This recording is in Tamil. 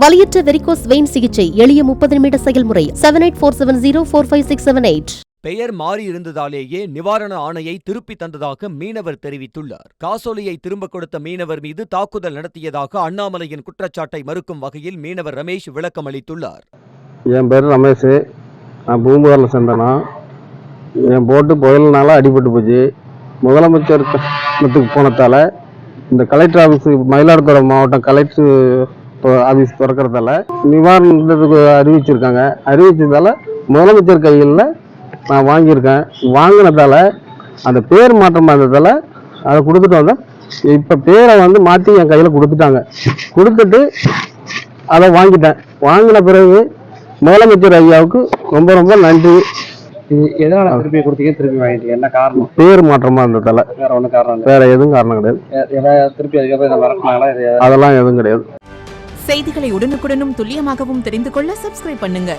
வலியற்ற வெரிகோஸ் வெயின் சிகிச்சை எளிய 30 நிமிட செயல்முறை 7847045678. பெயர் மாறியிருந்ததாலேயே நிவாரண ஆணையை திருப்பி தந்ததாக மீனவர் தெரிவித்துள்ளார். காசோலையை திரும்ப கொடுத்த மீனவர் மீது தாக்குதல் நடத்தியதாக அண்ணாமலையின் குற்றச்சாட்டை மறுக்கும் வகையில் மீனவர் ரமேஷ் விளக்கம் அளித்துள்ளார். என் பேர் ரமேஷ், நான் பூம்புகாரில் சேர்ந்தேனா. என் போட்டு புயல்னால அடிபட்டு போச்சு. முதலமைச்சர் போனதால இந்த கலெக்டர் ஆஃபீஸ், மயிலாடுதுறை மாவட்டம் கலெக்டர் ஆஃபீஸ் திறக்கிறதால நிவாரணத்துக்கு அறிவிச்சிருக்காங்க. அறிவிச்சதால முதலமைச்சர் கையில் நான் வாங்கியிருக்கேன். வாங்கினதால அந்த பேர் மாற்றம் இருந்ததால அதை கொடுத்துட்டு வந்தேன். இப்போ பேரை மாற்றி என் கையில் கொடுத்துட்டாங்க. கொடுத்துட்டு அதை வாங்கிட்டேன். வாங்கின பிறகு முதலமைச்சர் ஐயாவுக்கு ரொம்ப ரொம்ப நன்றி. எதனால திருப்பி கொடுத்தீங்க? திருப்பி வாங்கிட்டீங்க, என்ன காரணம்? பேர் மாற்றமா இருந்ததால. வேற ஒன்றும் காரணம் இல்லை? வேற எதுவும் காரணம் கிடையாது. திருப்பி அதுக்கப்புறம் மறக்கனால அதெல்லாம் எதுவும் கிடையாது. செய்திகளை உடனுக்குடனும் துல்லியமாகவும் தெரிந்து கொள்ள சப்ஸ்கிரைப் பண்ணுங்க.